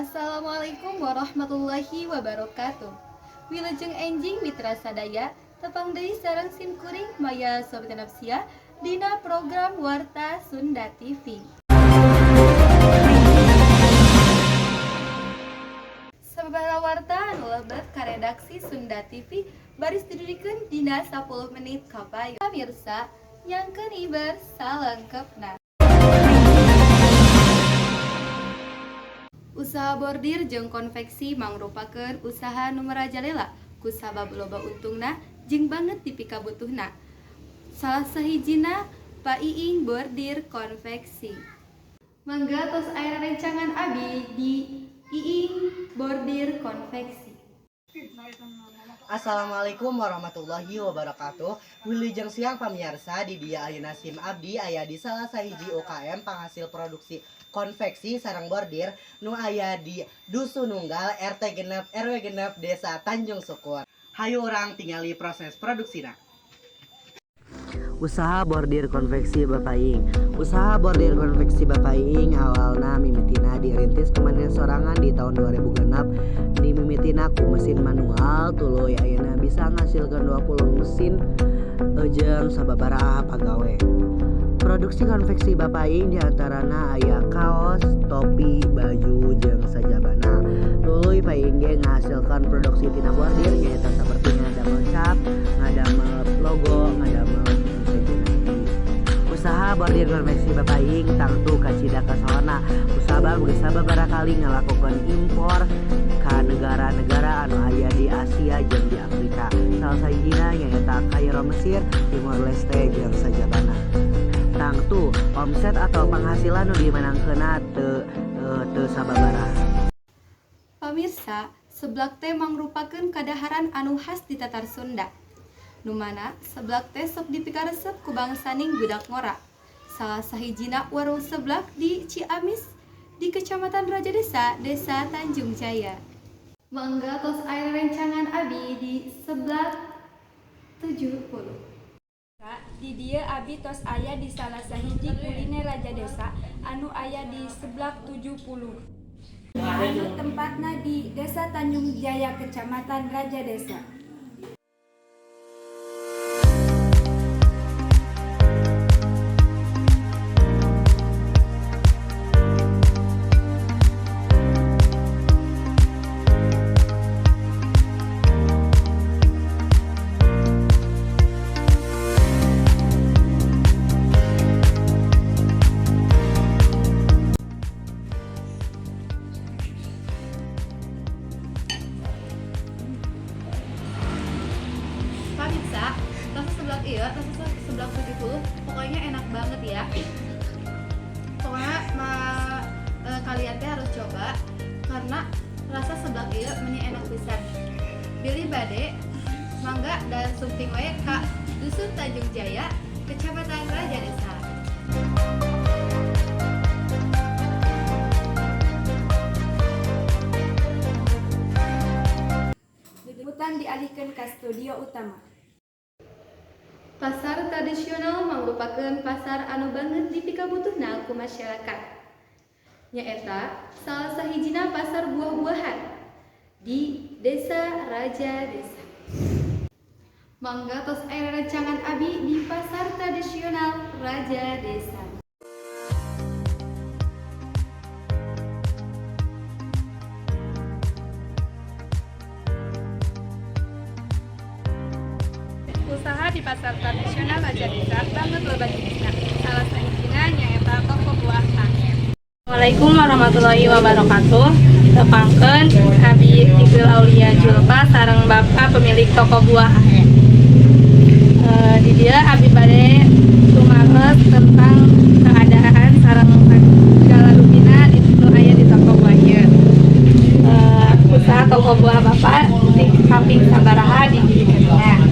Assalamualaikum warahmatullahi wabarakatuh. Wilujeng enjing mitra sadaya, tepang deui sareng simkuring maya sobat nafsia dina program Warta Sunda TV. Sababaraha warta anu lebet ka redaksi Sunda TV baris didudikeun dina 10 menit kapayu. Pamirsa, nyangkeun ibar salengkepna. Usaha bordir jeung konveksi mangrupakeun usaha nu merajalela ku sabab loba untungna jeung banget di pikabutuhna. Salah sahijina Pa Iing Bordir Konveksi. Mangga tos aya rencangan abi di Iing Bordir Konveksi. Assalamualaikum warahmatullahi wabarakatuh. Wilujeng siang pamirsa, di dia ayeuna SIM abdi aya di salah sahiji UKM penghasil produksi konveksi sareng bordir nu aya di Dusun Nunggal RT genep RW genep Desa Tanjung Sukun. Hayu urang tingali proses produksina. Usaha bordir konveksi Bapak Iing. Usaha bordir konveksi Bapak Iing awalna mimitina dirintis kumanen sorangan di tahun 2006. Di mimitina ku mesin manual tuluy ayeuna bisa ngasilkeun 20 mesin jeung sababaraha pagawe. Produksi konveksi Bapak Iing diantarana aya kaos, topi, baju, jeung sajabana. Tuluy Pak Iing ge ngahasilkan produksi tina bordir nyaeta saperti ngadamel cap, ngadamel logo, ngadamel usaha bordir konveksi Bapak Iing tangtu kacida kasohona. Usaha geus sababaraha kali ngalakukeun impor ka negara-negara anu aya di Asia jeung di Afrika. Salah sahijina nyaeta Kairo Mesir, Timor Leste jeung sajabana. Tangtu omset atau penghasilan nu dimenangkeunna teu sababaraha. Pamirsa, seblak teh mangrupakeun kadaharan anu khas di Tatar Sunda. Nu mana seblak teh sok dipikaresep ku bangsaning budak ngora. Salah sahijina warung seblak di Ciamis di Kecamatan Raja Desa, Desa Tanjung Jaya. Mangga tos aya rencangan abi di seblak 70. Di dieu abi tos aya di salah sahiji kuliner Raja Desa anu aya di seblak 70. Anu tempatna di Desa Tanjung Jaya, Kecamatan Raja Desa. Pamirsa, rasa seblak ieu, rasa seblak 70 pokoknya enak banget ya. Pokoknya kalian teh harus coba karena rasa seblak ieu meni enak pisan. Bilih bade, mangga dan sunting wae ka Dusun Tanjung Jaya, Kecamatan Raja Desa. Liputan dialihkeun ka studio utama. Pasar tradisional mangrupakeun pasar anu banget dipikabutuhna ku masyarakat. Nyaeta salah sahijina pasar buah-buahan di Desa Raja Desa. Mangga tos aya rancangan abi di pasar tradisional Raja Desa. Usaha di pasar tradisional Raja Desa banget loba jenisna. Salah sahijina nyaeta toko buah Tangen. Assalamualaikum warahmatullahi wabarakatuh. Tepangkeun abi Iqbil Aulia Julfa sareng Bapak pemilik toko buah Tangen. Di dia abi bade sumares tentang keadaan sareng segala rupina nu aya di toko buah ieu. Usaha toko buah Bapak di samping sabaraha didirikannya.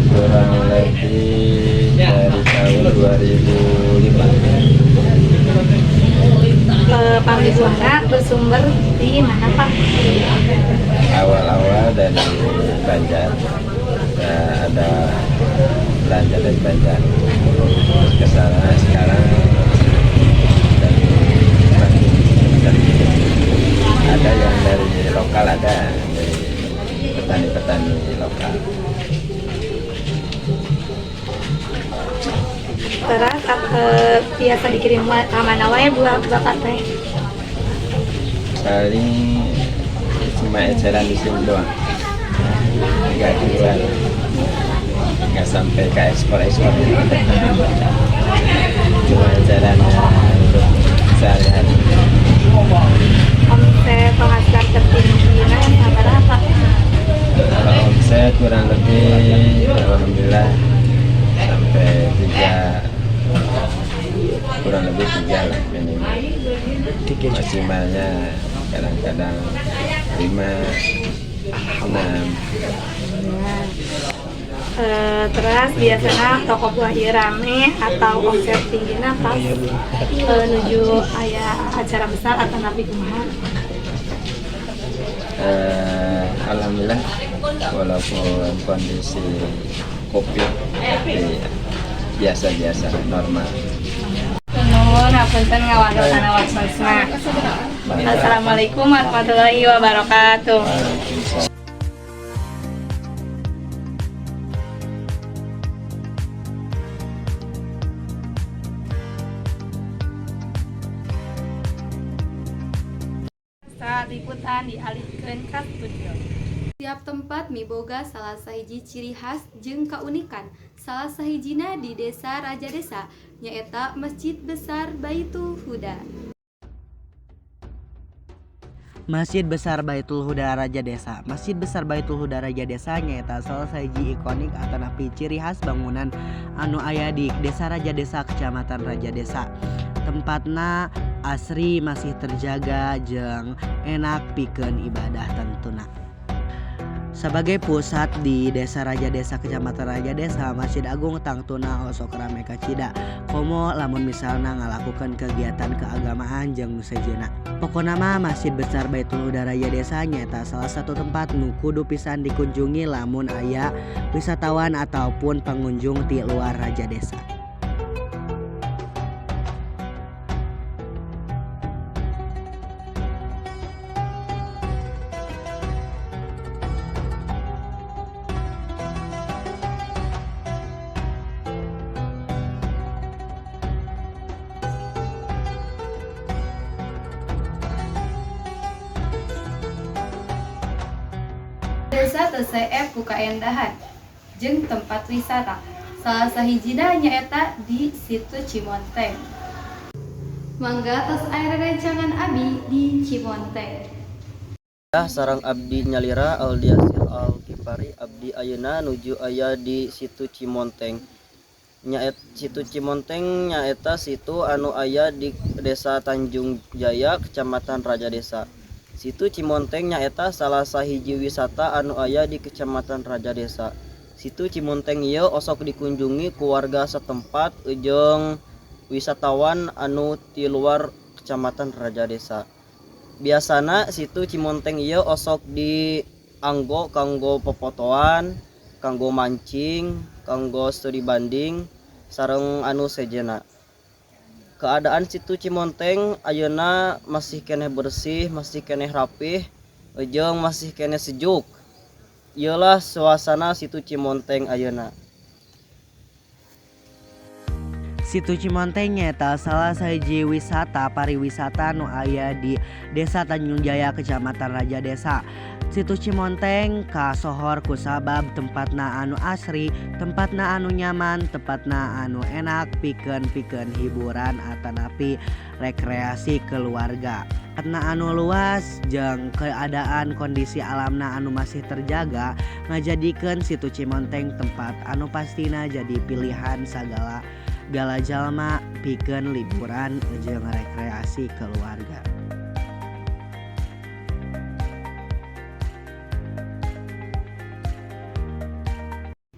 Kurang lebih dari tahun 2005. Pambuahanna bersumber di mana Pak? Awal-awal dari Banjar, ada belanja dari Banjar. Kesana sekarang dari biasa dikirim ke mana wae buat bapak teh? Paling cuma eceran di sini doang, nggak keluar, nggak sampai ke ekspor cuma ecerannya untuk sehari-hari. Omset penghasilan tertingginya yang berapa? Kalau omset kurang lebih alhamdulillah sampai 3, kurang lebih 3 lah minimal. Maksimalnya kadang-kadang 5, 6. Terus biasanya toko buah ieu rame atau omset tingginya pas menuju aya acara besar atau nabi kumaha? Alhamdulillah walaupun kondisi COVID tapi biasa-biasa normal. Nuhun, hapunten ngawandel kana waksosna. Assalamualaikum warahmatullahi wabarakatuh. Waalaikumsalam. Saat liputan dialihkeun ka studio. Tiap tempat miboga salah sahiji ciri khas jeung kaunikan. Salah sahijina di Desa Raja Desa nyaeta Masjid Besar Baitul Huda. Masjid Besar Baitul Huda Raja Desa. Masjid Besar Baitul Huda Raja Desa nyaeta salah sahiji ikonik atanapi ciri khas bangunan anu aya di Desa Raja Desa, Kecamatan Raja Desa. Tempatna asri masih terjaga jeung enak pikeun ibadah tentuna. Sebagai pusat di Desa Raja Desa, Kecamatan Raja Desa, Masjid Agung tangtuna osok rame kacida. Komo lamun misalna ngalakukan kegiatan keagamaan jeung nu sejeuna. Pokona mah Masjid Besar Baitul Huda Raja Desa nyaeta salah satu tempat nu kudu pisan dikunjungi lamun aya wisatawan ataupun pengunjung ti luar Raja Desa. Desa teu seep ku kaendahan jeung tempat wisata. Salah sahijina nyaeta di Situ Cimonteng. Mangga tos aya rerencangan abi di Cimonteng. Sareng abdi nyalira Aldiasil Alkifari abdi ayeuna nuju aya di Situ Cimonteng. Situ Cimonteng nyaeta situ anu aya di Desa Tanjung Jaya, Kecamatan Raja Desa. Situ Cimonteng nyaeta salah sahiji wisata anu aya di Kecamatan Raja Desa. Situ Cimonteng ieu osok dikunjungi ku warga setempat jeung wisatawan anu ti luar Kecamatan Raja Desa. Biasana Situ Cimonteng ieu osok dianggo kanggo popotoan, kanggo mancing, kanggo studi banding sareng anu sejenna. Keadaan Situ Cimonteng ayeuna masih keneh bersih, masih keneh rapih, jeung masih keneh sejuk. Ieulah suasana Situ Cimonteng ayeuna. Situ Cimonteng nyaeta salah sahiji wisata pariwisata nu aya di Desa Tanjung Jaya, Kecamatan Raja Desa. Situ Cimonteng kasohor ku sabab tempatna anu asri, tempatna anu nyaman, tempatna anu enak pikeun hiburan atanapi rekreasi keluarga. Tempatna anu luas jeung keadaan kondisi alamna anu masih terjaga ngajadikeun Situ Cimonteng tempat anu pastina jadi pilihan sagala jalma pikeun liburan jeung rekreasi keluarga.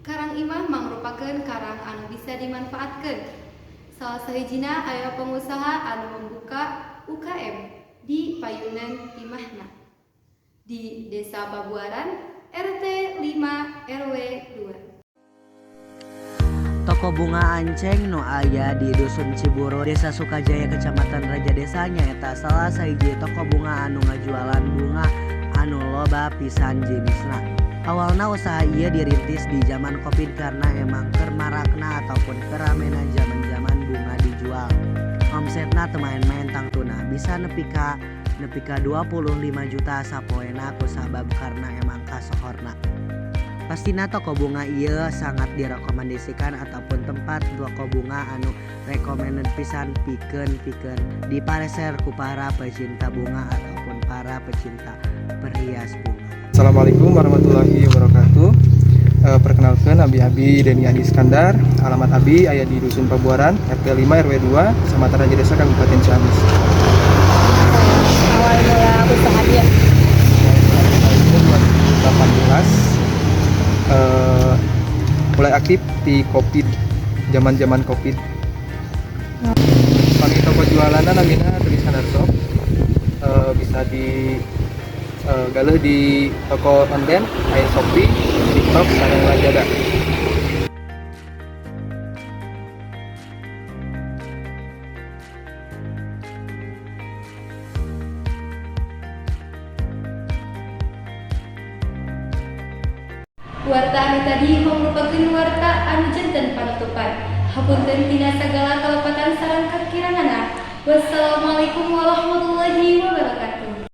Karang imah mangrupakeun karang anu bisa dimanfaatkeun. Salah sahijina aya pengusaha anu membuka UKM di payunan imahna di Desa Babuaran, RT 5 RW 2. Toko bunga Anceng nu aya di Dusun Ciburu, Desa Sukajaya, Kecamatan Raja Desa nyaeta salah sahiji toko bunga anu ngajualan bunga anu loba pisan jenisna. Awalna usaha ieu dirintis di zaman Covid karena emang keur marakna ataupun keramenan zaman-zaman bunga dijual. Omsetna teu main-main tangtuna, bisa nepi ka 25 juta sapoena kusabab karena emang kasohorna. Pastina toko bunga ieu sangat direkomendasikan ataupun tempat toko bunga anu recommended pisan pikeun dipareser ku para pecinta bunga ataupun para pecinta perhias bunga. Assalamualaikum warahmatullahi wabarakatuh. Perkenalkan Abi Deni Andi Iskandar. Alamat Abi aya di Dusun Pabuaran, RT 5 RW 2, Kecamatan Raja Desa, Kabupaten Ciamis. Awal mula usaha dia. 2018 mulai aktif di Covid, zaman Covid. Pagi toko jualanna namina Tulis Handar Shop. Bisa di galeh di toko online, aya Shopee, TikTok, sareng Lazada. Warta anu tadi mangrupakeun warta anu janten panutupan. Hapunten tina sagala kalepatan sareng kakiranganna. Wassalamualaikum warahmatullahi wabarakatuh.